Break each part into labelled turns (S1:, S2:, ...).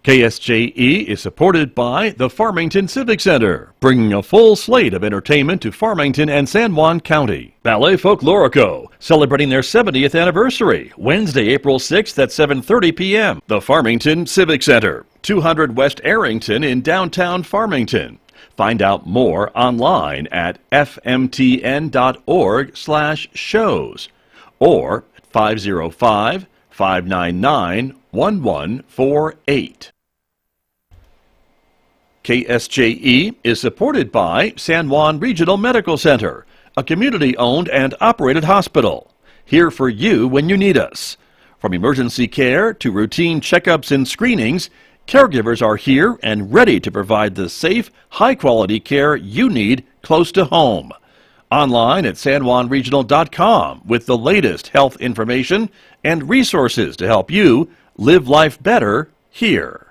S1: KSJE is supported by the Farmington Civic Center, bringing a full slate of entertainment to Farmington and San Juan County. Ballet Folklorico, celebrating their 70th anniversary, Wednesday, April 6th at 7:30 p.m. The Farmington Civic Center, 200 West Arrington in downtown Farmington. Find out more online at fmtn.org/shows or 505-599-1148. KSJE is supported by San Juan Regional Medical Center, a community-owned and operated hospital. Here for you when you need us. From emergency care to routine checkups and screenings, caregivers are here and ready to provide the safe, high-quality care you need close to home. Online at sanjuanregional.com with the latest health information and resources to help you live life better here.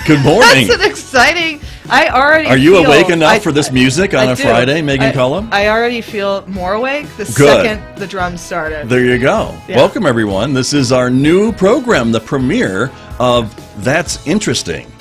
S1: Good morning.
S2: That's an exciting.
S1: Are you awake enough for this music on a Friday, Megan Cullum?
S2: I already feel more awake the second the drums started.
S1: There you go. Yeah. Welcome, everyone. This is our new program, the premiere of That's Interesting.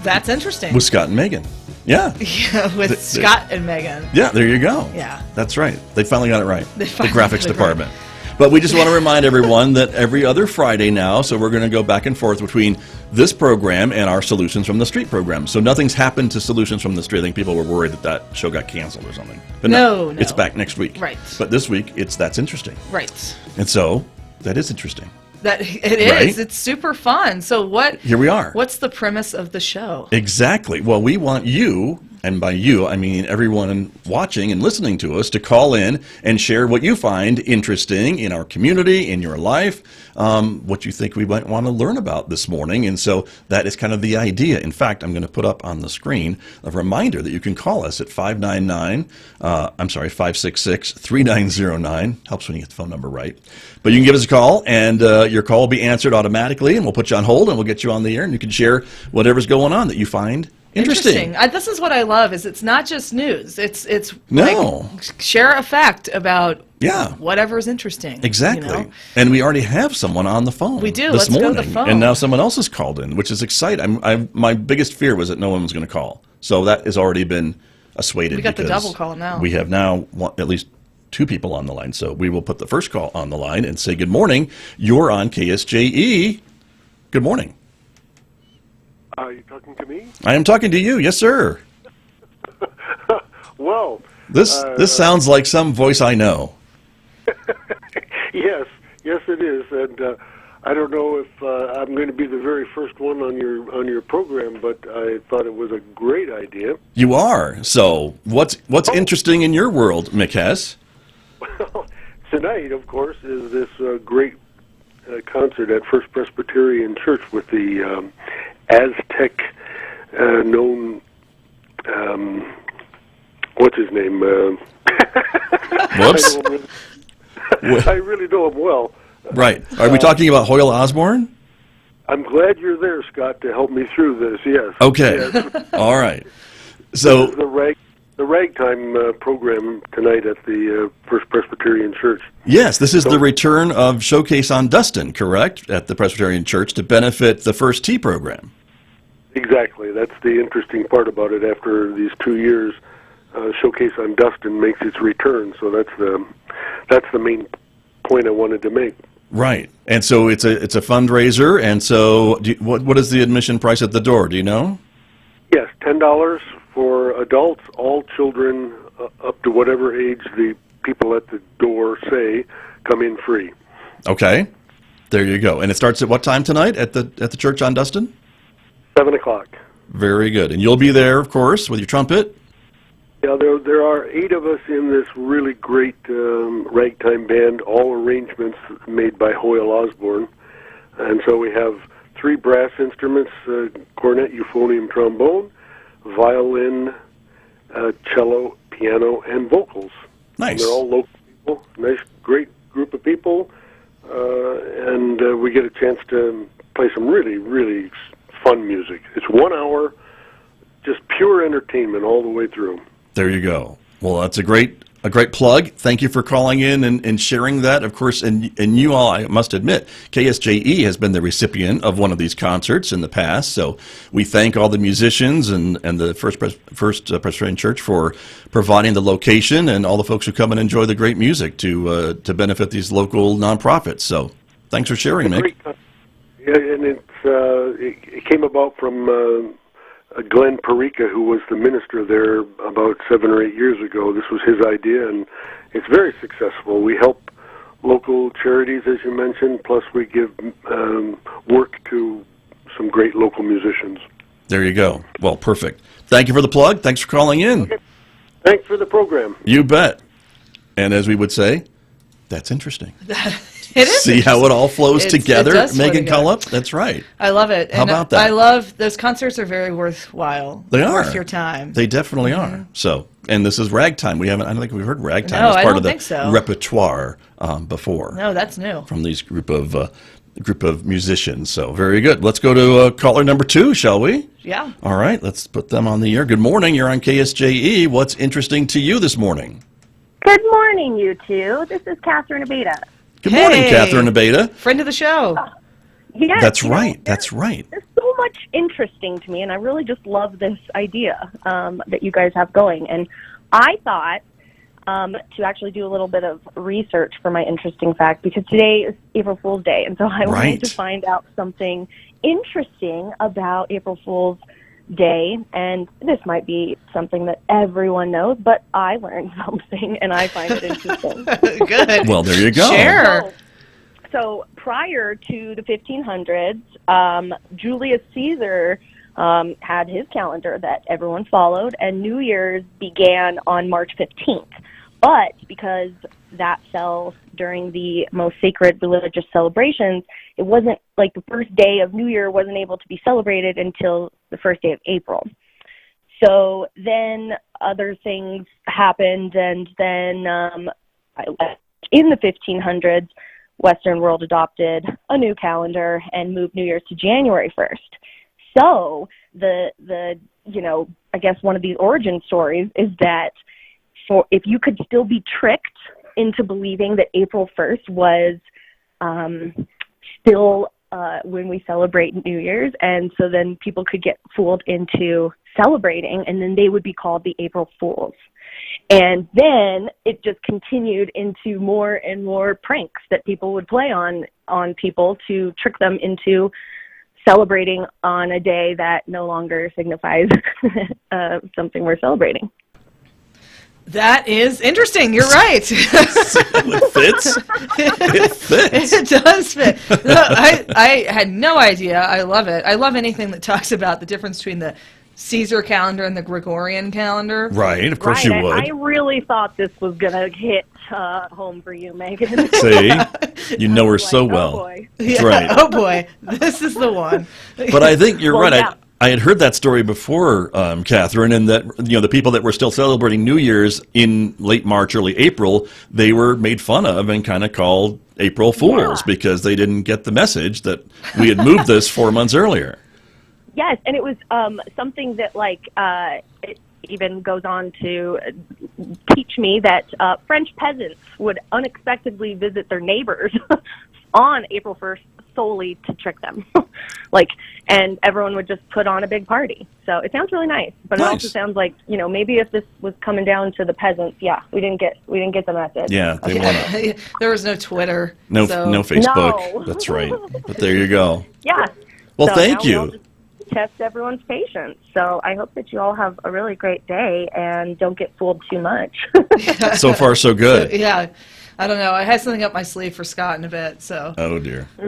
S2: That's Interesting.
S1: With Scott and Megan. Yeah.
S2: Yeah, with Scott and Megan.
S1: Yeah, there you go.
S2: Yeah.
S1: That's right. They finally got it right. The graphics department. Right. But we just want to remind everyone that every other Friday now, so we're going to go back and forth between this program and our Solutions from the Street program. So nothing's happened to Solutions from the Street. I think people were worried that that show got canceled or something. But no, it's back next week.
S2: Right.
S1: But this week, it's That's Interesting.
S2: Right.
S1: And so, that is interesting.
S2: That it is. Right? It's super fun. So
S1: Here we are.
S2: What's the premise of the show?
S1: Exactly. Well, we want you, and by you, I mean everyone watching and listening to us, to call in and share what you find interesting in our community, in your life, what you think we might want to learn about this morning. And so that is kind of the idea. In fact, I'm going to put up on the screen a reminder that you can call us at 566-3909. Helps when you get the phone number right. But you can give us a call, and your call will be answered automatically, and we'll put you on hold, and we'll get you on the air, and you can share whatever's going on that you find interesting.
S2: This is what I love. Is it's not just news. It's
S1: no.
S2: Like share a fact about whatever's interesting.
S1: Exactly.
S2: You know?
S1: And we already have someone on the phone.
S2: We do.
S1: This morning,
S2: go to the phone.
S1: And now someone else has called in, which is exciting. My biggest fear was that no one was going to call. So that has already been assuaded.
S2: We got the double call now.
S1: We have now at least two people on the line. So we will put the first call on the line and say, good morning. You're on KSJE. Good morning.
S3: Are you talking to me?
S1: I am talking to you. Yes, sir.
S3: Well,
S1: this sounds like some voice I know.
S3: Yes, it is, and I don't know if I'm going to be the very first one on your program, but I thought it was a great idea.
S1: You are. So, what's interesting in your world, Mick Hess?
S3: Well, tonight, of course, is this great concert at First Presbyterian Church with the Aztec known, what's his name?
S1: Whoops.
S3: I really know him well.
S1: Right. Are we talking about Hoyle Osborne?
S3: I'm glad you're there, Scott, to help me through this, yes.
S1: Okay.
S3: Yes.
S1: All right. So
S3: the ragtime program tonight at the First Presbyterian Church.
S1: Yes, this is the return of Showcase on Dustin, correct, at the Presbyterian Church to benefit the First Tee program.
S3: Exactly. That's the interesting part about it. After these 2 years, Showcase on Dustin makes its return. So that's the main point I wanted to make. Right.
S1: And so it's a fundraiser. And so what is the admission price at the door? Do you know?
S3: Yes, $10 for adults. All children up to whatever age the people at the door say come in free.
S1: Okay. There you go. And it starts at what time tonight at the church on Dustin?
S3: 7 o'clock.
S1: Very good. And you'll be there, of course, with your trumpet?
S3: Yeah, there are 8 of us in this really great ragtime band, all arrangements made by Hoyle Osborne. And so we have 3 brass instruments, cornet, euphonium, trombone, violin, cello, piano, and vocals.
S1: Nice.
S3: And they're all local people, nice, great group of people, and we get a chance to play some really, really fun music. It's 1 hour, just pure entertainment all the way through.
S1: There you go. Well, that's a great plug. Thank you for calling in and sharing that. Of course, and you all, I must admit, KSJE has been the recipient of one of these concerts in the past. So we thank all the musicians and the First Presbyterian Church for providing the location and all the folks who come and enjoy the great music to benefit these local nonprofits. So thanks for sharing, Mick.
S3: Yeah, and it came about from Glenn Perica, who was the minister there about 7 or 8 years ago. This was his idea, and it's very successful. We help local charities, as you mentioned, plus we give work to some great local musicians. There you go. Well, perfect. Thank you for the plug. Thanks for calling in. Okay. Thanks for the program. You bet. And as we would say, that's interesting.
S2: It is.
S3: See how it all flows together, Megan Cullop? That's right.
S2: I love it.
S3: How about that?
S2: I love those concerts are very worthwhile.
S3: They are.
S2: Worth your time.
S3: They definitely are. So, and this is ragtime. I don't think we've heard ragtime as part of the repertoire before.
S2: No, that's new.
S3: From these group of musicians. So, very good. Let's go to caller number 2, shall we?
S2: Yeah.
S3: All right, let's put them on the air. Good morning. You're on KSJE. What's interesting to you this morning?
S4: Good morning, you two. This is Catherine Abeda.
S3: Good morning, Catherine Abeda.
S2: Friend of the show.
S4: Yes,
S3: That's right. That's right.
S4: There's so much interesting to me, and I really just love this idea that you guys have going. And I thought to actually do a little bit of research for my interesting fact, because today is April Fool's Day, and so I wanted to find out something interesting about April Fool's Day, and this might be something that everyone knows, but I learned something, and I find it interesting.
S2: Good.
S3: Well, there you go.
S2: Share.
S4: So prior to the 1500s, Julius Caesar had his calendar that everyone followed, and New Year's began on March 15th. But because that fell during the most sacred religious celebrations, it wasn't like the first day of New Year wasn't able to be celebrated until the first day of April. So then other things happened, and then in the 1500s, Western world adopted a new calendar and moved New Year's to January 1st. So the I guess one of these origin stories is that if you could still be tricked into believing that April 1st was still when we celebrate New Year's, and so then people could get fooled into celebrating, and then they would be called the April Fools. And then it just continued into more and more pranks that people would play on people to trick them into celebrating on a day that no longer signifies something we're celebrating.
S2: That is interesting. You're right.
S3: It fits. It fits.
S2: It does fit. No, I had no idea. I love it. I love anything that talks about the difference between the Caesar calendar and the Gregorian calendar.
S3: Right. Of course you would.
S4: I really thought this was going to hit home for you, Megan.
S3: See? You know her so well.
S4: Oh, boy.
S3: That's right.
S2: Oh, boy. This is the one.
S3: But I think you're right.
S4: Yeah.
S3: I had heard that story before, Catherine, and that the people that were still celebrating New Year's in late March, early April, they were made fun of and kind of called April Fools because they didn't get the message that we had moved this 4 months earlier.
S4: Yes, and it was something that it even goes on to teach me that French peasants would unexpectedly visit their neighbors on April 1st solely to trick them. And everyone would just put on a big party. So it sounds really nice, but It also sounds like, maybe if this was coming down to the peasants, we didn't get the message.
S3: Yeah,
S2: there was no Twitter.
S3: No Facebook. No. That's right. But there you go.
S4: Yeah.
S3: Well, thank you.
S4: We'll just test everyone's patience. So I hope that you all have a really great day and don't get fooled too much.
S3: So far, so good.
S2: Yeah. I don't know. I had something up my sleeve for Scott in a bit. So.
S3: Oh dear. All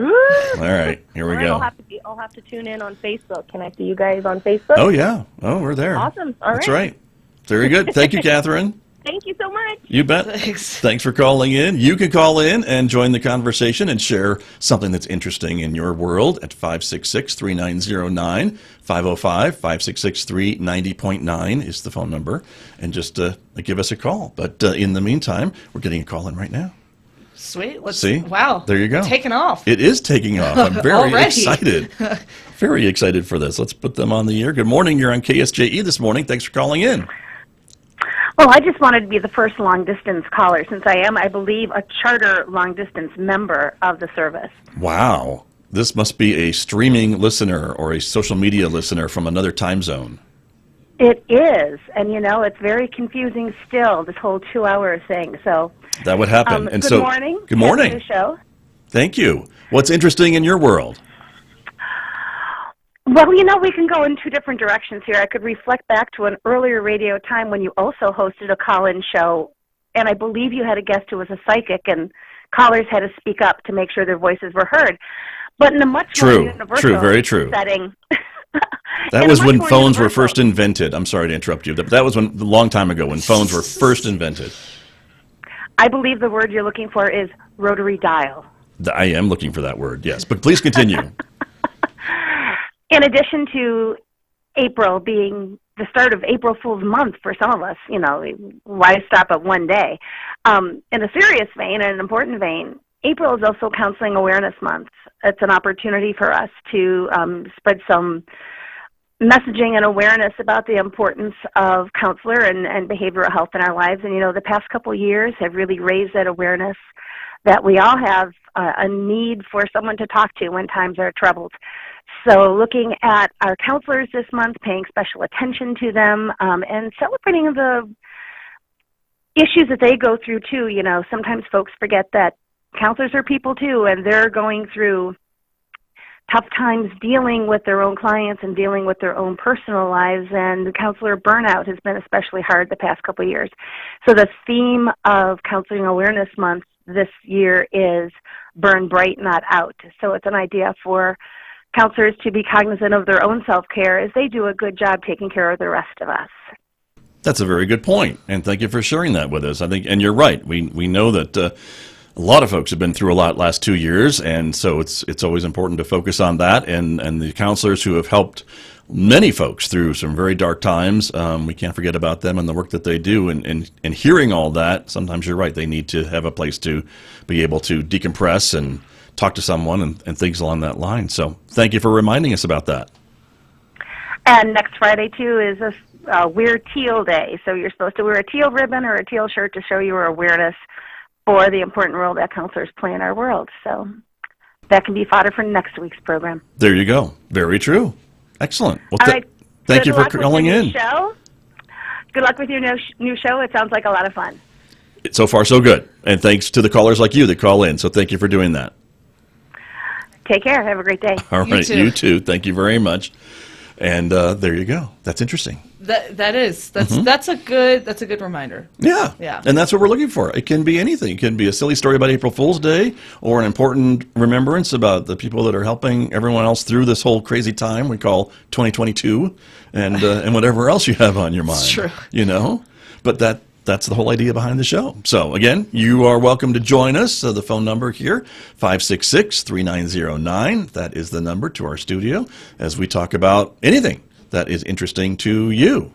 S3: right, here we go.
S4: I'll have to tune in on Facebook. Can I see you guys on Facebook?
S3: Oh yeah. Oh, we're there.
S4: Awesome. All right.
S3: That's right. Very good. Thank you, Catherine.
S4: Thank you so much.
S3: You bet. Thanks for calling in. You can call in and join the conversation and share something that's interesting in your world at 566-3909. 505-566-390.9 is the phone number. And just give us a call. But in the meantime, we're getting a call in right now.
S2: Sweet. Let's
S3: see.
S2: Wow.
S3: There you go.
S2: Taking off.
S3: It is taking off. I'm very excited.
S1: Very excited for this. Let's put them on the air. Good morning. You're on KSJE this morning. Thanks for calling in.
S5: Well, I just wanted to be the first long-distance caller since I am, I believe, a charter long-distance member of the service.
S1: Wow. This must be a streaming listener or a social media listener from another time zone.
S5: It is, and it's very confusing still, this whole 2-hour thing. So
S1: that would happen. And
S5: good morning.
S1: Good morning.
S5: Happy to show.
S1: Thank you. What's interesting in your world?
S5: Well, we can go in two different directions here. I could reflect back to an earlier radio time when you also hosted a call-in show, and I believe you had a guest who was a psychic, and callers had to speak up to make sure their voices were heard. But in a much more universal
S1: very true.
S5: setting.
S1: That was when phones were first invented. I'm sorry to interrupt you, but that was a long time ago when phones were first invented.
S5: I believe the word you're looking for is rotary dial.
S1: I am looking for that word, yes. But please continue.
S5: In addition to April being the start of April Fool's Month for some of us, why stop at one day? In a serious vein and an important vein, April is also Counseling Awareness Month. It's an opportunity for us to spread some messaging and awareness about the importance of counselor and behavioral health in our lives. And, the past couple years have really raised that awareness that we all have a need for someone to talk to when times are troubled. So looking at our counselors this month, paying special attention to them, and celebrating the issues that they go through too. Sometimes folks forget that counselors are people too, and they're going through tough times dealing with their own clients and dealing with their own personal lives, and the counselor burnout has been especially hard the past couple of years. So the theme of Counseling Awareness Month this year is Burn Bright, Not Out. So it's an idea for counselors to be cognizant of their own self-care as they do a good job taking care of the rest of us.
S1: That's a very good point, and thank you for sharing that with us. I think, and you're right. We know that a lot of folks have been through a lot last 2 years, and so it's always important to focus on that. And the counselors who have helped many folks through some very dark times, we can't forget about them and the work that they do. And hearing all that, sometimes you're right. They need to have a place to be able to decompress and talk to someone and things along that line. So thank you for reminding us about that.
S5: And next Friday, too, is a Wear Teal Day. So you're supposed to wear a teal ribbon or a teal shirt to show your awareness for the important role that counselors play in our world. So that can be fodder for next week's program.
S1: There you go. Very true. Excellent. Well,
S5: all right.
S1: Thank you for calling in.
S5: Good luck with your new show. It sounds like a lot of fun.
S1: So far, so good. And thanks to the callers like you that call in. So thank you for doing that.
S5: Take care. Have a great day.
S1: All right. You too. Thank you very much. And there you go. That's interesting.
S2: That's a good reminder.
S1: Yeah. And that's what we're looking for. It can be anything. It can be a silly story about April Fool's Day or an important remembrance about the people that are helping everyone else through this whole crazy time we call 2022 and whatever else you have on your mind.
S2: It's true.
S1: But that's the whole idea behind the show. So, again, you are welcome to join us. The phone number here, 566-3909. That is the number to our studio as we talk about anything that is interesting to you.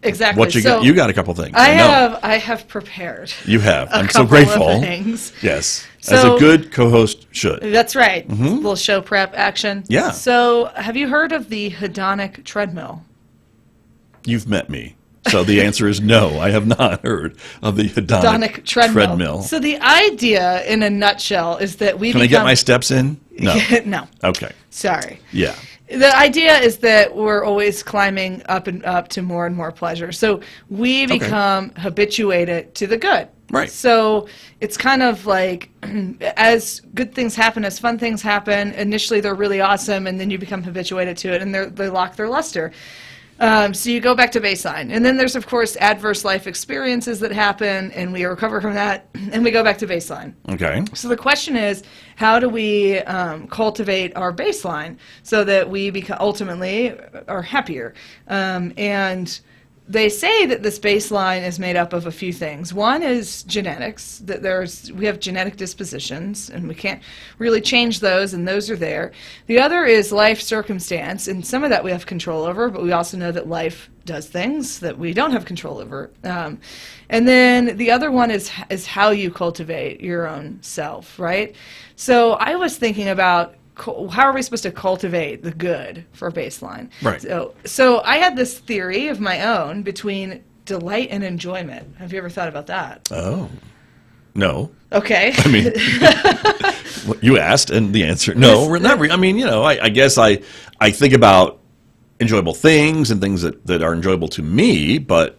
S2: Exactly.
S1: What you got? You got a couple things.
S2: I have prepared.
S1: You have. I'm so
S2: couple
S1: grateful.
S2: Of things.
S1: Yes.
S2: So,
S1: as a good co-host should.
S2: That's right. Mm-hmm. A little show prep action.
S1: Yeah.
S2: So, have you heard of the hedonic treadmill?
S1: You've met me. So the answer is no, I have not heard of the hedonic treadmill.
S2: So the idea, in a nutshell, is that
S1: Can I get my steps in? No.
S2: No.
S1: Okay.
S2: Sorry.
S1: Yeah.
S2: The idea is that we're always climbing up and up to more and more pleasure. So we become habituated to the good.
S1: Right.
S2: So it's kind of like as good things happen, as fun things happen, initially they're really awesome, and then you become habituated to it, and they lock their luster. So you go back to baseline. And then there's, of course, adverse life experiences that happen, and we recover from that, and we go back to baseline.
S1: Okay.
S2: So the question is, how do we cultivate our baseline so that we ultimately are happier? And they say that this baseline is made up of a few things. One is genetics, that we have genetic dispositions, and we can't really change those, and those are there. The other is life circumstance, and some of that we have control over, but we also know that life does things that we don't have control over. And then the other one is how you cultivate your own self, right? So I was thinking about how are we supposed to cultivate the good for baseline?
S1: Right.
S2: So I had this theory of my own between delight and enjoyment. Have you ever thought about that?
S1: Oh, no.
S2: Okay.
S1: I mean, you asked, and the answer, no, we're not. I mean, I guess I think about enjoyable things and things that are enjoyable to me, but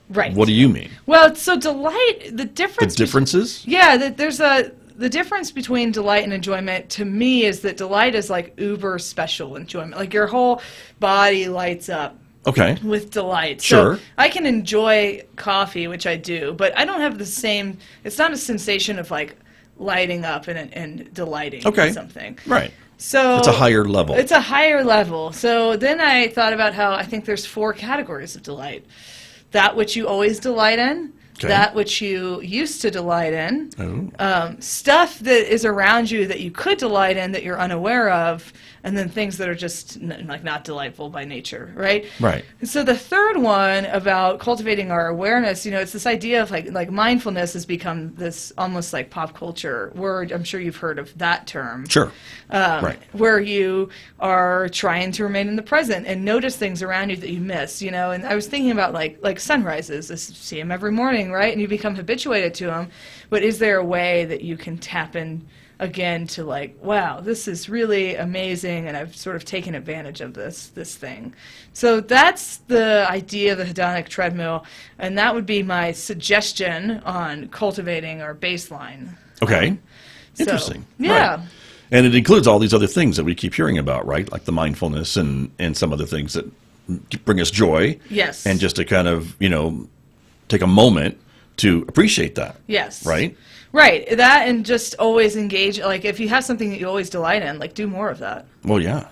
S2: Right.
S1: what do you mean?
S2: Well, so delight, the difference.
S1: The differences?
S2: There's the difference between delight and enjoyment to me is that delight is like uber special enjoyment. Like your whole body lights up.
S1: Okay.
S2: With delight.
S1: Sure.
S2: So I can enjoy coffee, which I do, but I don't have the same, it's not a sensation of like lighting up and delighting in something.
S1: Right.
S2: So
S1: it's a higher level.
S2: It's a higher level. So then I thought about how I think there's 4 categories of delight. That which you always delight in, that which you used to delight in, stuff that is around you that you could delight in that you're unaware of, and then things that are just like not delightful by nature, right?
S1: Right.
S2: So the third one about cultivating our awareness, it's this idea of like mindfulness has become this almost like pop culture word. I'm sure you've heard of that term.
S1: Sure. Right.
S2: Where you are trying to remain in the present and notice things around you that you miss, And I was thinking about like sunrises. I see them every morning, right? And you become habituated to them. But is there a way that you can tap in again to like, wow, this is really amazing, and I've sort of taken advantage of this thing. So that's the idea of the hedonic treadmill, and that would be my suggestion on cultivating our baseline.
S1: Okay. Interesting.
S2: So, yeah.
S1: Right. And it includes all these other things that we keep hearing about, right? Like the mindfulness and some other things that bring us joy.
S2: Yes.
S1: And just to kind of, take a moment to appreciate that.
S2: Yes.
S1: Right?
S2: Right. That, and just always engage. Like if you have something that you always delight in, like do more of that.
S1: Well, yeah,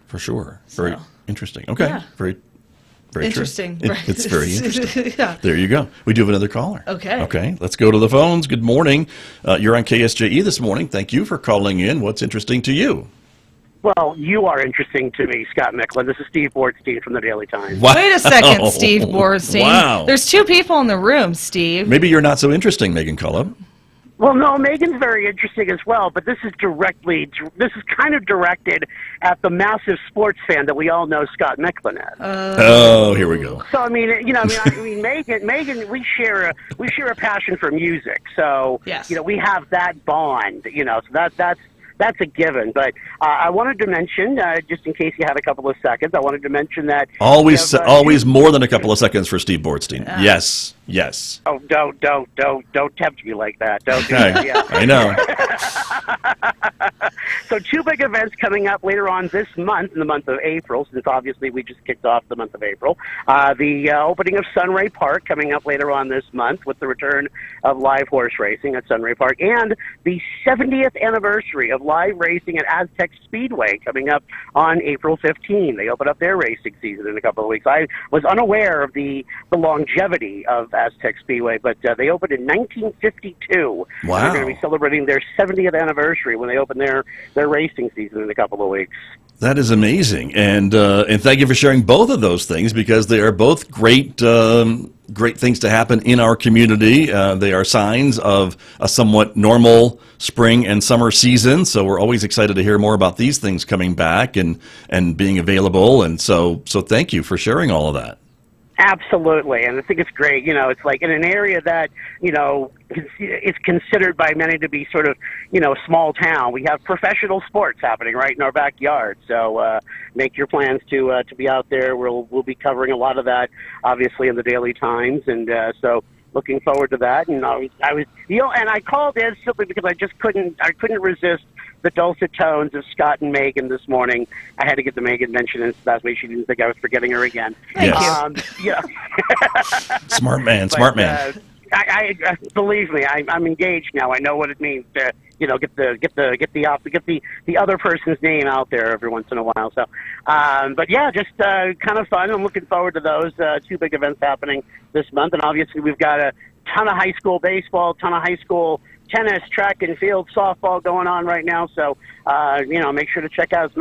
S1: for sure. Very interesting. Okay.
S2: Yeah.
S1: Very
S2: interesting.
S1: True.
S2: Right.
S1: It's very interesting.
S2: Yeah.
S1: There you go. We do have another caller.
S2: Okay.
S1: Okay. Let's go to the phones. Good morning. You're on KSJE this morning. Thank you for calling in. What's interesting to you?
S6: Well, you are interesting to me, Scott Michlin. This is Steve Bortstein from the Daily Times.
S1: Wow.
S2: Wait a second, Steve Borstein.
S1: Wow.
S2: There's 2 people in the room, Steve.
S1: Maybe you're not so interesting, Megan Cullop.
S6: Well, no, Megan's very interesting as well, but this is kind of directed at the massive sports fan that we all know Scott Michlin is.
S1: Here we go.
S6: So I mean, Megan, we share a passion for music. So
S2: yes.
S6: We have that bond. So that's a given. But I wanted to mention, just in case you had a couple of seconds, I wanted to mention that
S1: always more than a couple of seconds for Steve Bortstein. Yes.
S6: Oh, don't tempt me like that. Don't do that. Yeah.
S1: I know.
S6: So 2 big events coming up later on this month, in the month of April, since obviously we just kicked off the month of April. The opening of Sunray Park coming up later on this month with the return of live horse racing at Sunray Park, and the 70th anniversary of live racing at Aztec Speedway coming up on April 15. They open up their racing season in a couple of weeks. I was unaware of the longevity of Aztec Speedway, but they opened in 1952.
S1: Wow.
S6: They're going to be celebrating their 70th anniversary when they open their racing season in a couple of weeks.
S1: That is amazing, and thank you for sharing both of those things, because they are both great things to happen in our community. They are signs of a somewhat normal spring and summer season, so we're always excited to hear more about these things coming back and being available. And so thank you for sharing all of that.
S6: Absolutely, and I think it's great. It's like in an area that, is considered by many to be sort of, small town. We have professional sports happening right in our backyard. So make your plans to be out there. We'll be covering a lot of that, obviously, in the Daily Times, and so looking forward to that. And I was, and I called in simply because I couldn't resist the dulcet tones of Scott and Megan this morning. I had to get the Megan mention, and so that way she didn't think I was forgetting her again.
S1: Yes. Smart man.
S6: I believe me, I'm engaged now. I know what it means to get the other person's name out there every once in a while. So, but yeah, just kind of fun. I'm looking forward to those 2 big events happening this month, and obviously we've got a ton of high school baseball, ton of high school tennis, track and field, softball going on right now. So, make sure to check out as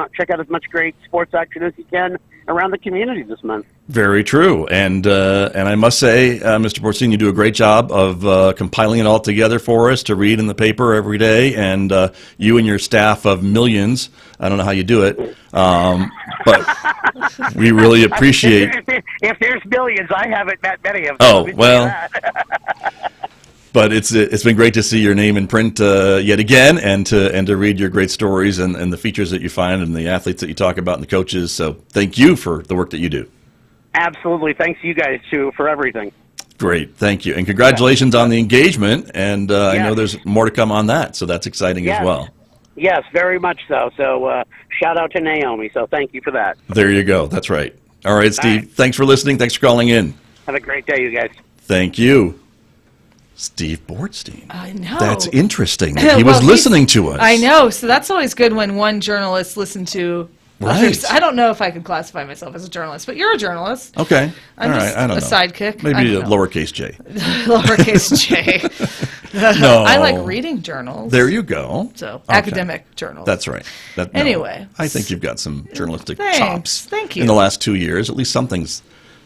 S6: much great sports action as you can around the community this month.
S1: Very true, and I must say, Mr. Borstein, you do a great job of compiling it all together for us to read in the paper every day, and you and your staff of millions I don't know how you do it, but we really appreciate.
S6: If there's millions, I haven't met many of them.
S1: Oh well. But it's been great to see your name in print yet again, and to read your great stories and the features that you find and the athletes that you talk about and the coaches. So thank you for the work that you do.
S6: Absolutely. Thanks you guys too for everything.
S1: Great, thank you, and congratulations on the engagement. And I know there's more to come on that, so that's exciting as well.
S6: Yes, very much so. So shout out to Naomi. So thank you for that.
S1: There you go. That's right. All right, Steve.
S6: All right.
S1: Thanks for listening. Thanks for calling in.
S6: Have a great day, you guys.
S1: Thank you. Steve Bortstein.
S2: I know.
S1: That's interesting. He was listening to us.
S2: I know. So that's always good when one journalist listened to others. I don't know if I could classify myself as a journalist, but you're a journalist.
S1: Okay.
S2: I'm
S1: all
S2: just
S1: right. I don't
S2: a
S1: know.
S2: sidekick.
S1: Maybe a lowercase j.
S2: Lowercase j.
S1: No.
S2: I like reading journals.
S1: There you go.
S2: So
S1: Okay.
S2: academic journals.
S1: That's right.
S2: Anyway.
S1: I think you've got some journalistic
S2: Thanks.
S1: chops.
S2: Thank you.
S1: In the last 2 years, at least something's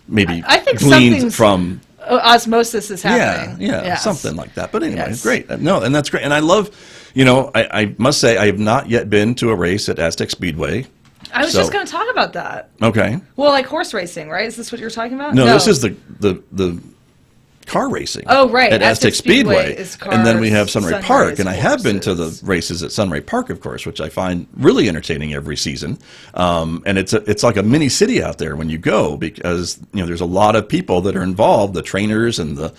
S1: maybe
S2: I think
S1: gleaned
S2: something's
S1: from.
S2: Osmosis is happening.
S1: Yeah,
S2: Yes.
S1: something like that. But anyway,
S2: Yes.
S1: great. No, and that's great. And I love, I must say I have not yet been to a race at Aztec Speedway.
S2: I was just going to talk about that.
S1: Okay.
S2: Well, like horse racing, right? Is this what you're talking about?
S1: No, this is the car racing.
S2: Oh, right.
S1: At Aztec Speedway.
S2: Is
S1: and then we have
S2: cars,
S1: Sunray Park.
S2: sunrise
S1: And I have been to the
S2: horses.
S1: races at Sunray Park, of course, which I find really entertaining every season. And it's like a mini city out there when you go, because there's a lot of people that are involved, the trainers and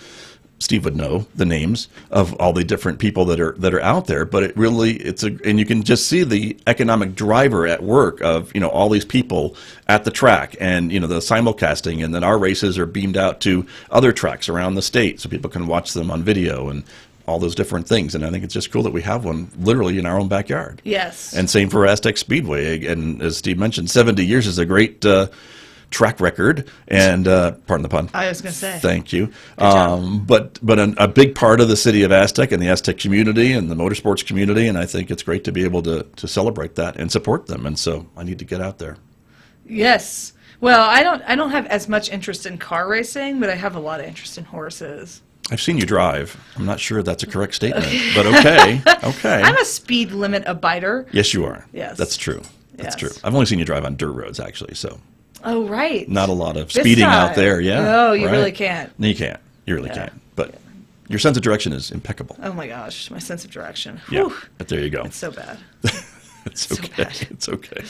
S1: Steve would know the names of all the different people that are out there, but and you can just see the economic driver at work of all these people at the track, and the simulcasting, and then our races are beamed out to other tracks around the state so people can watch them on video and all those different things. And I think it's just cool that we have one literally in our own backyard.
S2: Yes.
S1: And same for Aztec Speedway, and as Steve mentioned, 70 years is a great track record, and pardon the pun.
S2: I was going to say.
S1: Thank you. But a big part of the city of Aztec and the Aztec community and the motorsports community, and I think it's great to be able to celebrate that and support them. And so I need to get out there.
S2: Yes. Well, I don't have as much interest in car racing, but I have a lot of interest in horses.
S1: I've seen you drive. I'm not sure that's a correct statement, but okay. Okay.
S2: I'm a speed limit abider.
S1: Yes, you are.
S2: Yes.
S1: That's true. That's
S2: Yes.
S1: true. I've only seen you drive on dirt roads, actually, so
S2: Oh, right.
S1: not a lot of
S2: This
S1: speeding out
S2: time.
S1: there. Yeah.
S2: No, you
S1: right.
S2: really can't.
S1: No, you can't. You really can't. But your sense of direction is impeccable.
S2: Oh, my gosh. My sense of direction.
S1: Yeah.
S2: Whew.
S1: But there you go.
S2: It's so bad.
S1: It's
S2: so
S1: okay.
S2: bad.
S1: It's okay.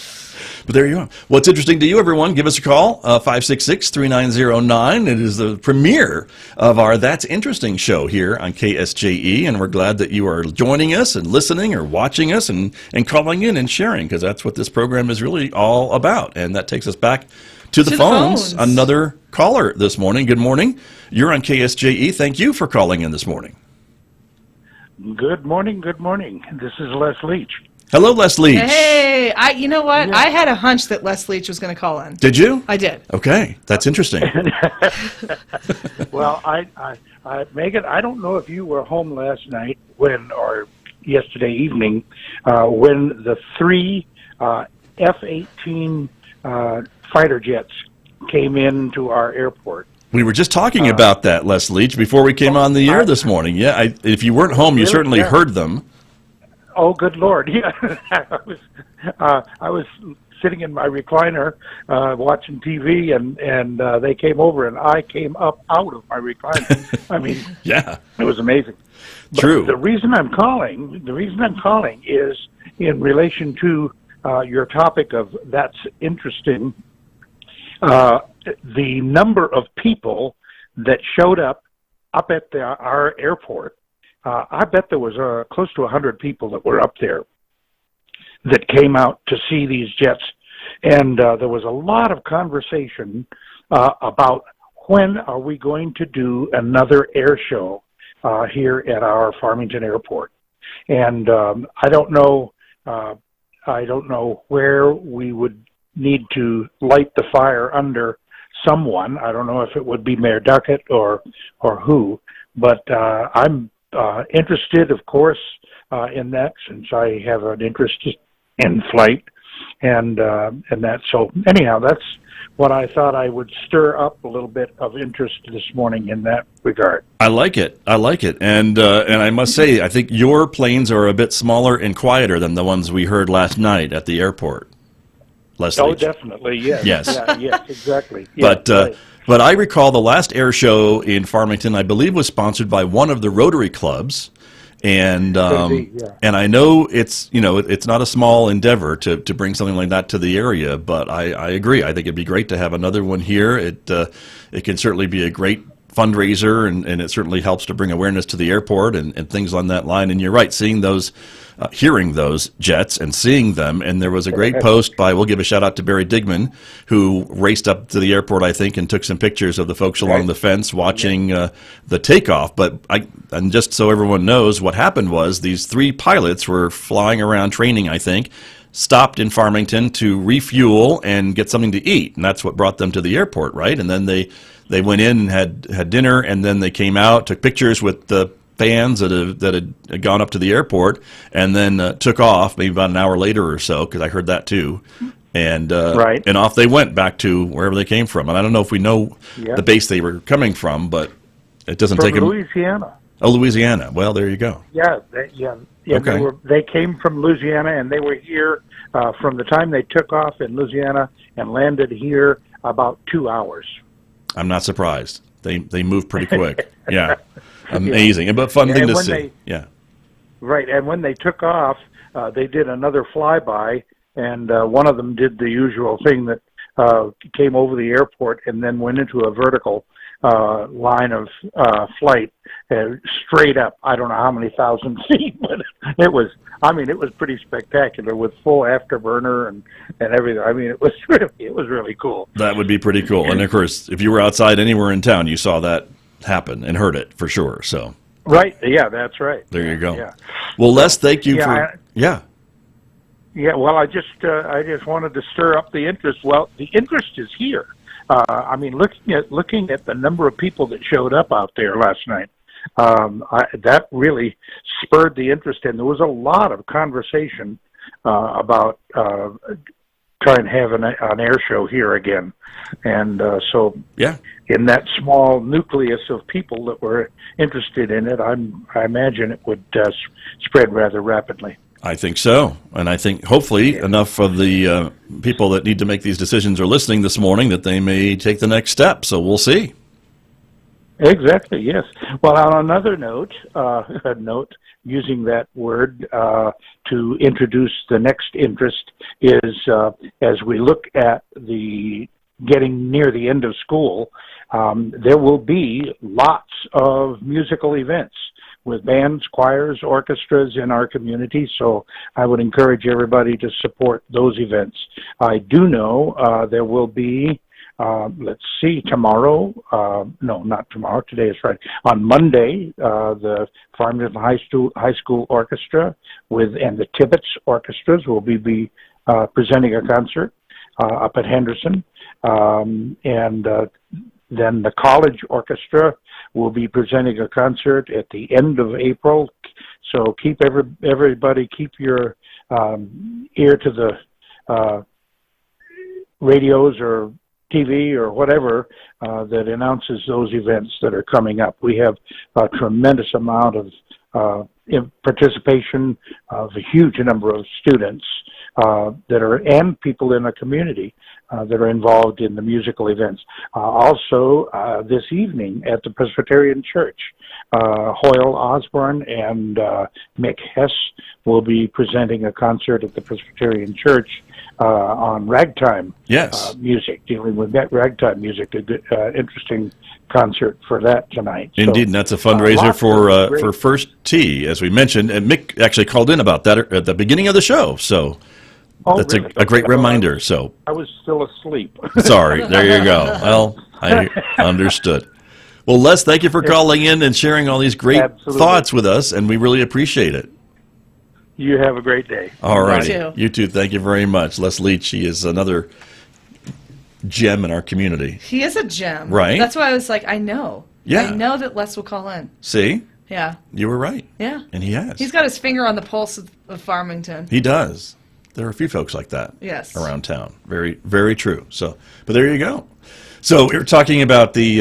S1: But there you are. What's interesting to you, everyone, give us a call, 566-3909. It is the premiere of our That's Interesting show here on KSJE, and we're glad that you are joining us and listening or watching us and calling in and sharing, because that's what this program is really all about. And that takes us back to the phones. Another caller this morning. Good morning. You're on KSJE. Thank you for calling in this morning.
S7: Good morning. Good morning. This is Les Leach.
S1: Hello, Les Leach.
S2: Hey, you know what? Yeah. I had a hunch that Les Leach was going to call in.
S1: Did you?
S2: I did.
S1: Okay, that's interesting.
S7: Well, Megan, I don't know if you were home last night or yesterday evening when the three F-18 fighter jets came into our airport.
S1: We were just talking about that, Les Leach, before we came on the air this morning. Yeah, if you weren't home, you certainly heard them.
S7: Oh, good Lord! Yeah, I was sitting in my recliner watching TV, and they came over, and I came up out of my recliner. I mean,
S1: yeah,
S7: it was amazing.
S1: True.
S7: But the reason I'm calling is in relation to your topic of that's interesting. The number of people that showed up at our airport. I bet there was close to 100 people that were up there that came out to see these jets. And there was a lot of conversation about when are we going to do another air show here at our Farmington airport. And I don't know where we would need to light the fire under someone. I don't know if it would be Mayor Duckett or who, but I'm interested, of course, in that, since I have an interest in flight. and that. So anyhow, that's what I thought I would stir up a little bit of interest this morning in that regard.
S1: I like it. And I must say, I think your planes are a bit smaller and quieter than the ones we heard last night at the airport. Leslie.
S7: Oh, definitely, yes.
S1: Yes.
S7: Yeah, yes, exactly. Yeah,
S1: But I recall the last air show in Farmington, I believe, was sponsored by one of the Rotary clubs. And and I know it's not a small endeavor to bring something like that to the area, but I agree. I think it'd be great to have another one here. It can certainly be a great fundraiser, and it certainly helps to bring awareness to the airport and things on that line. And you're right, seeing those, hearing those jets and seeing them. And there was a great post by, we'll give a shout out to Barry Digman, who raced up to the airport, I think, and took some pictures of the folks along the fence watching the takeoff. But and just so everyone knows, what happened was these 3 pilots were flying around training, I think, stopped in Farmington to refuel and get something to eat. And that's what brought them to the airport, right? And then they went in and had dinner, and then they came out, took pictures with the fans that had gone up to the airport, and then took off maybe about an hour later or so, because I heard that too. And and off they went back to wherever they came from. And I don't know if we know the base they were coming from, but it doesn't take them.
S7: Louisiana.
S1: Oh, Louisiana. Well, there you go.
S7: Yeah.
S1: Okay.
S7: They came from Louisiana, and they were here from the time they took off in Louisiana and landed here about 2 hours.
S1: I'm not surprised. They move pretty quick. Yeah. Amazing. But fun thing to see.
S7: Right. And when they took off, they did another flyby, and one of them did the usual thing that came over the airport and then went into a vertical line of flight straight up. I don't know how many thousand feet, but it was pretty spectacular with full afterburner and everything. I mean, it was really cool.
S1: That would be pretty cool. And of course, if you were outside anywhere in town, you saw that happen and heard it for sure. So
S7: right, yeah, that's right.
S1: There you go.
S7: Yeah.
S1: Well, Les, thank you
S7: Yeah, well, I just wanted to stir up the interest. Well, the interest is here. I mean, looking at the number of people that showed up out there last night, that really spurred the interest, and there was a lot of conversation about trying to have an air show here again. And so, in that small nucleus of people that were interested in it, I imagine it would spread rather rapidly.
S1: I think so. And I think hopefully enough of the people that need to make these decisions are listening this morning that they may take the next step. So we'll see.
S7: Exactly, yes. Well, on another note, using that word to introduce the next interest is as we look at the getting near the end of school, there will be lots of musical events with bands, choirs, orchestras in our community, so I would encourage everybody to support those events. I do know there will be, tomorrow, no, not tomorrow, today is Friday. On Monday, the Farmington High School Orchestra and the Tibbetts Orchestras will be presenting a concert up at Henderson, and then the College Orchestra will be presenting a concert at the end of April. So everybody keep your ear to the radios or TV or whatever that announces those events that are coming up. We have a tremendous amount of participation of a huge number of students and people in the community that are involved in the musical events. Also, this evening at the Presbyterian Church, Hoyle Osborne and Mick Hess will be presenting a concert at the Presbyterian Church on ragtime music, dealing with that ragtime music. A good, interesting concert for that tonight.
S1: Indeed, and that's a fundraiser for First Tee, as we mentioned. And Mick actually called in about that at the beginning of the show, so that's really? a great reminder. So
S7: I was still asleep.
S1: Sorry, there you go. Well, I understood. Well, Les, thank you for calling in and sharing all these great thoughts with us, and we really appreciate it.
S7: You have a great day.
S1: All righty. You too. Thank you very much. Les Leach, he is another gem in our community.
S2: He is a gem.
S1: Right.
S2: That's why I was like, I know.
S1: Yeah.
S2: I know that Les will call in.
S1: See?
S2: Yeah.
S1: You were right.
S2: Yeah.
S1: And he has.
S2: He's got his finger on the pulse of Farmington.
S1: He does. there are a few folks like that
S2: Yes.
S1: around town. Very, very true. So, but there you go. So we were talking about the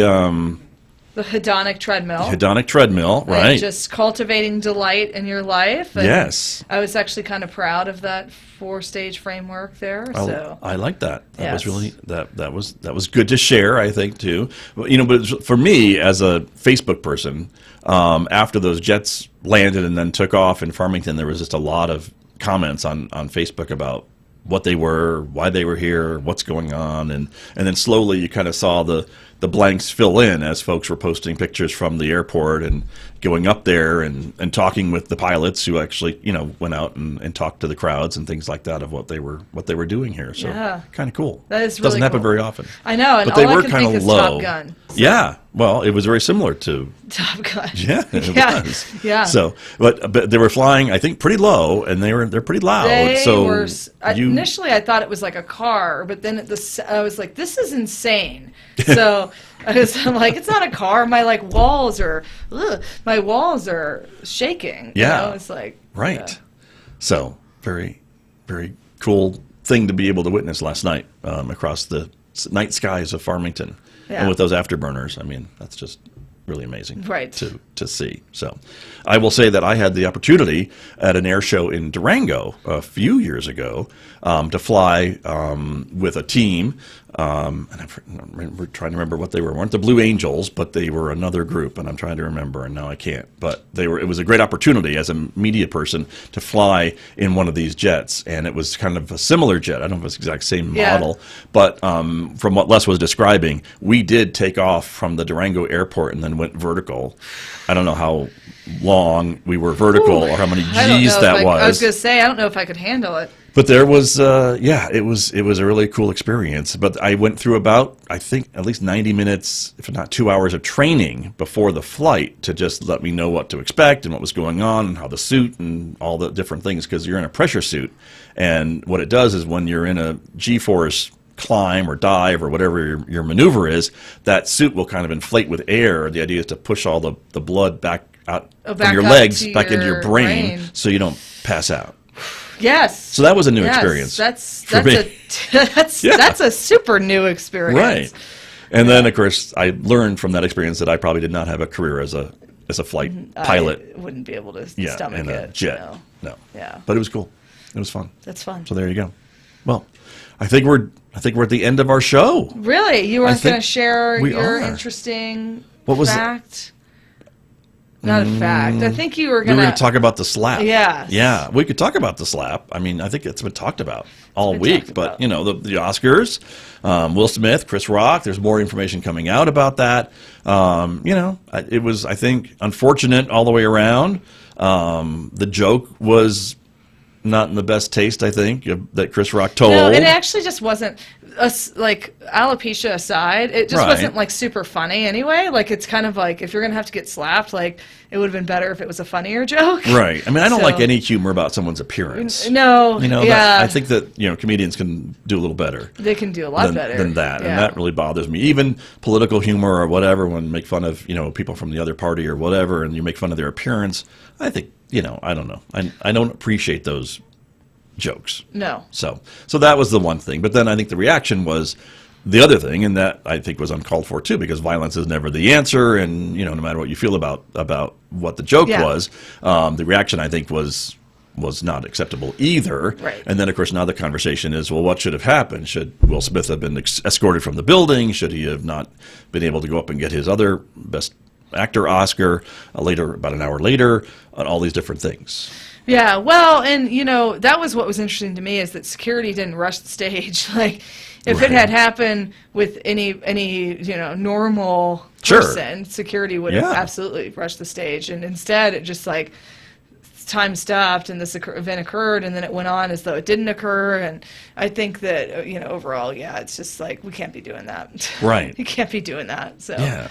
S2: hedonic treadmill.
S1: hedonic treadmill,
S2: And
S1: right?
S2: just cultivating delight in your life. And
S1: Yes.
S2: I was actually kind of proud of that 4-stage framework there. So
S1: I like that. That was
S2: Yes.
S1: really that was good to share, I think, too. But for me as a Facebook person, after those jets landed and then took off in Farmington, there was just a lot of comments on Facebook about what they were, why they were here, what's going on, and then slowly you kind of saw the blanks fill in as folks were posting pictures from the airport and going up there and talking with the pilots who actually went out and talked to the crowds and things like that of what they were doing here. So
S2: Yeah.
S1: kind of cool.
S2: That is
S1: Doesn't
S2: really
S1: happen
S2: cool.
S1: very often.
S2: I know, and
S1: But they
S2: all
S1: were
S2: I can
S1: kind
S2: think
S1: of
S2: is
S1: low.
S2: Top Gun.
S1: Yeah. Well, it was very similar to
S2: Top Gun.
S1: yeah, it
S2: Yeah.
S1: was.
S2: Yeah.
S1: So, but they were flying, I think, pretty low, and they're pretty loud.
S2: They
S1: so
S2: were.
S1: you,
S2: Initially, I thought it was like a car, but then I was like, "This is insane." So I'm like, "It's not a car. My walls are shaking."
S1: Yeah.
S2: It's like
S1: right.
S2: yeah.
S1: So very, very cool thing to be able to witness last night across the night skies of Farmington,
S2: Yeah.
S1: and with those afterburners. I mean, that's just really amazing
S2: Right.
S1: to see. So I will say that I had the opportunity at an air show in Durango a few years ago to fly with a team. And we're trying to remember what they were. Weren't the Blue Angels, but they were another group, and I'm trying to remember, and now I can't. But it was a great opportunity as a media person to fly in one of these jets, and it was kind of a similar jet. I don't know if it's the exact same
S2: Yeah.
S1: model, but from what Les was describing, we did take off from the Durango airport and then went vertical. I don't know how long we were vertical or how many
S2: I don't
S1: G's
S2: know
S1: that
S2: if
S1: was.
S2: I was going to say, I don't know if I could handle it.
S1: But there was, it was a really cool experience. But I went through about, I think, at least 90 minutes, if not 2 hours of training before the flight to just let me know what to expect and what was going on and how the suit and all the different things, because you're in a pressure suit. And what it does is when you're in a G-force climb or dive or whatever your maneuver is, that suit will kind of inflate with air. The idea is to push all the blood back out
S2: back
S1: from your
S2: up
S1: legs
S2: to
S1: back into your
S2: your
S1: brain
S2: brain.
S1: so you don't pass out.
S2: Yes.
S1: So that was a new
S2: Yes,
S1: experience.
S2: That's
S1: for me.
S2: that's a super new experience.
S1: Right. And then, of course, I learned from that experience that I probably did not have a career as a flight pilot.
S2: I wouldn't be able to
S1: Yeah,
S2: stomach
S1: in a
S2: it.
S1: jet. No.
S2: Yeah.
S1: But it was cool. It was fun.
S2: That's fun.
S1: So there you go. Well, I think we're at the end of our show.
S2: Really? You weren't
S1: think
S2: going to share
S1: we
S2: your
S1: are.
S2: interesting
S1: What was it?
S2: fact? Not a fact. I think you were
S1: We
S2: going
S1: were going to talk about the slap.
S2: Yes.
S1: Yeah, we could talk about the slap. I mean, I think it's been talked about all
S2: been
S1: week.
S2: talked
S1: But,
S2: about.
S1: the Oscars, Will Smith, Chris Rock, there's more information coming out about that. It was, I think, unfortunate all the way around. The joke was not in the best taste, I think, that Chris Rock told.
S2: No, it actually just wasn't. Alopecia aside, it just
S1: Right.
S2: wasn't super funny anyway. It's kind of like if you're gonna have to get slapped, it would have been better if it was a funnier joke.
S1: Right. I mean, I don't
S2: So-
S1: like any humor about someone's appearance.
S2: No, yeah,
S1: I think that comedians can do a little better
S2: they can do a lot better
S1: than that,
S2: Yeah.
S1: and that really bothers me. Even political humor or whatever, when you make fun of people from the other party or whatever, and you make fun of their appearance, I think I don't know. I don't appreciate those jokes.
S2: No.
S1: So that was the one thing. But then I think the reaction was the other thing, and that I think was uncalled for too, because violence is never the answer, and no matter what you feel about what the joke
S2: Yeah.
S1: was, the reaction I think was not acceptable either.
S2: Right.
S1: And then of course now the conversation is, well, what should have happened? Should Will Smith have been escorted from the building? Should he have not been able to go up and get his other Best Actor Oscar later, about an hour later, on all these different things?
S2: Yeah, well, and that was what was interesting to me, is that security didn't rush the stage. If it
S1: Right.
S2: had happened with any normal
S1: Sure.
S2: person, security would have
S1: Yeah.
S2: absolutely rushed the stage, and instead it just time stopped and this event occurred, and then it went on as though it didn't occur. And I think that overall, yeah, it's just we can't be doing that.
S1: Right.
S2: You can't be doing that. So
S1: Yeah.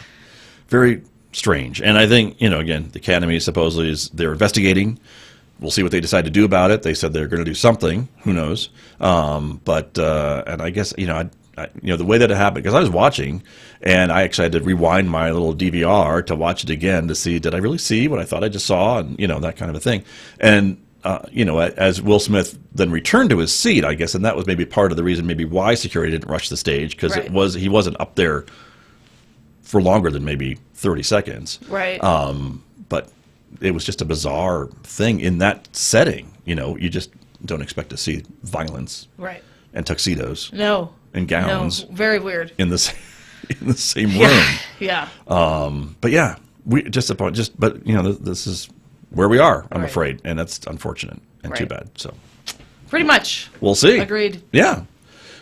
S1: Very strange. And I think, again, the Academy supposedly they're investigating. We'll see what they decide to do about it. They said they're going to do something. Who knows? And I guess, the way that it happened, because I was watching, and I actually had to rewind my little DVR to watch it again to see, did I really see what I thought I just saw? And, that kind of a thing. And as Will Smith then returned to his seat, I guess, and that was maybe part of the reason maybe why security didn't rush the stage, because he wasn't up there for longer than maybe 30 seconds.
S2: Right.
S1: But it was just a bizarre thing in that setting. You just don't expect to see violence.
S2: Right.
S1: And tuxedos.
S2: No.
S1: And gowns.
S2: No. Very weird.
S1: In the same room.
S2: Yeah.
S1: But yeah, but this is where we are, I'm afraid, and that's unfortunate and too bad. So
S2: pretty much.
S1: We'll see.
S2: Agreed.
S1: Yeah.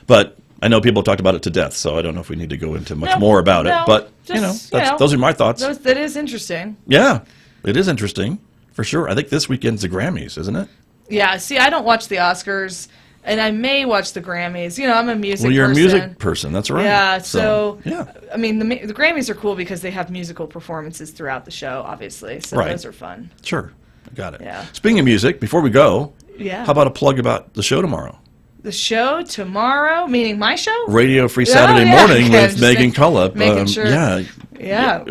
S1: But I know people have talked about it to death, so I don't know if we need to go into much more about it. But those are my thoughts.
S2: That is interesting.
S1: Yeah, it is interesting for sure. I think this weekend's the Grammys, isn't it?
S2: Yeah. See, I don't watch the Oscars, and I may watch the Grammys. I'm a music person.
S1: Well, you're a music person. That's right.
S2: Yeah. So
S1: yeah.
S2: I mean, the Grammys are cool because they have musical performances throughout the show, obviously. So those are fun.
S1: Sure. Got it.
S2: Yeah.
S1: Speaking of music, before we go, how about a plug about the show tomorrow?
S2: The show tomorrow, meaning my show?
S1: Radio Free Saturday Morning with Megan Cullup.
S2: Making sure.
S1: Yeah.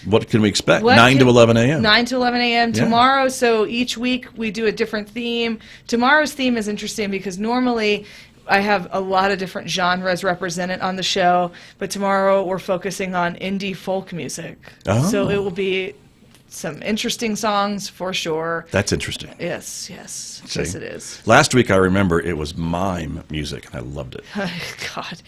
S1: What can we expect? 9 to 11 a.m.
S2: 9 to 11 a.m. tomorrow. So each week we do a different theme. Tomorrow's theme is interesting because normally I have a lot of different genres represented on the show, but tomorrow we're focusing on indie folk music.
S1: Oh.
S2: So it will be some interesting songs for sure.
S1: That's interesting.
S2: Yes.
S1: See?
S2: Yes, it is.
S1: Last week I remember it was mime music, and I loved it.
S2: God,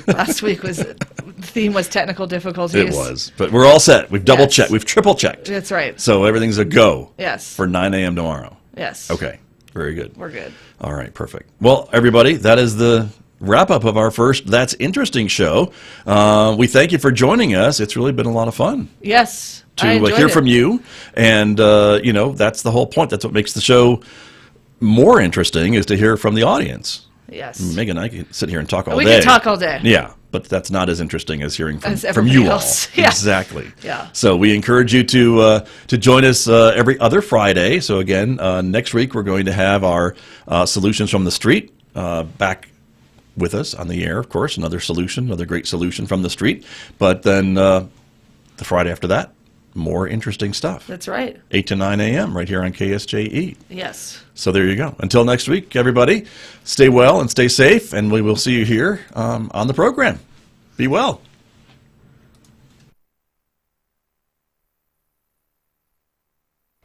S2: last week the theme was technical difficulties.
S1: It was, but we're all set. We've double checked. We've triple checked.
S2: That's right.
S1: So everything's a go.
S2: Yes.
S1: For 9 a.m. tomorrow.
S2: Yes.
S1: Okay. Very good.
S2: We're good.
S1: All right. Perfect. Well, everybody, that is the wrap-up of our first That's Interesting show. We thank you for joining us. It's really been a lot of fun.
S2: Yes.
S1: To hear from you, and that's the whole point. That's what makes the show more interesting, is to hear from the audience.
S2: Yes.
S1: Megan and I can sit here and talk all day.
S2: We can talk all day.
S1: Yeah, but that's not as interesting as hearing from
S2: everybody
S1: you
S2: else.
S1: all.
S2: Yeah.
S1: Exactly.
S2: Yeah.
S1: So we encourage you to join us every other Friday. So again, next week we're going to have our Solutions from the Street back with us on the air, of course. Another great solution from the street. But then the Friday after that, more interesting stuff.
S2: That's right.
S1: 8 to 9 a.m. right here on KSJE.
S2: Yes.
S1: So there you go. Until next week, everybody, stay well and stay safe, and we will see you here on the program. Be well.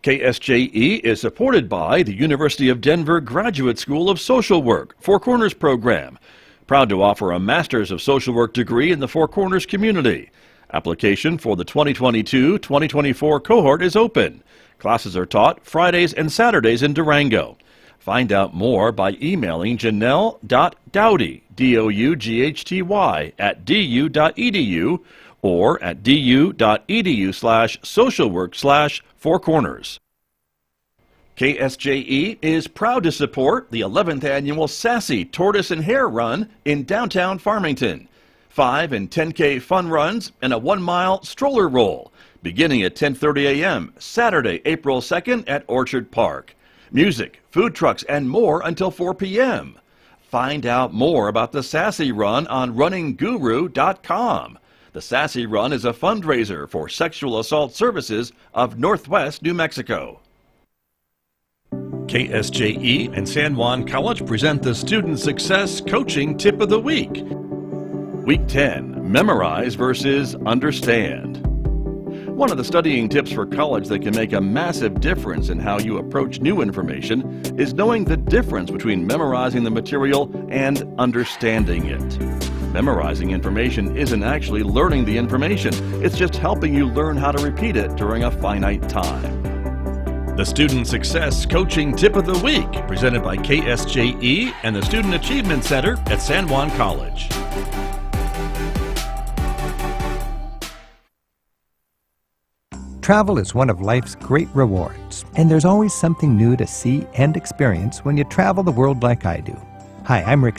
S1: KSJE is supported by the University of Denver Graduate School of Social Work Four Corners program. Proud to offer a Master's of Social Work degree in the Four Corners community. Application for the 2022-2024 cohort is open. Classes are taught Fridays and Saturdays in Durango. Find out more by emailing Janelle.Doughty, D-O-U-G-H-T-Y, @du.edu or at du.edu/socialwork/Four Corners. KSJE is proud to support the 11th annual Sassy Tortoise and Hare Run in downtown Farmington. 5 and 10K fun runs and a 1-mile stroller roll, beginning at 10:30 a.m. Saturday, April 2nd at Orchard Park. Music, food trucks, and more until 4 p.m. Find out more about the Sassy Run on runningguru.com. The Sassy Run is a fundraiser for Sexual Assault Services of Northwest New Mexico. KSJE and San Juan College present the Student Success Coaching Tip of the Week. Week 10, Memorize versus Understand. One of the studying tips for college that can make a massive difference in how you approach new information is knowing the difference between memorizing the material and understanding it. Memorizing information isn't actually learning the information. It's just helping you learn how to repeat it during a finite time. The Student Success Coaching Tip of the Week, presented by KSJE and the Student Achievement Center at San Juan College.
S8: Travel is one of life's great rewards, and there's always something new to see and experience when you travel the world like I do. Hi, I'm Rick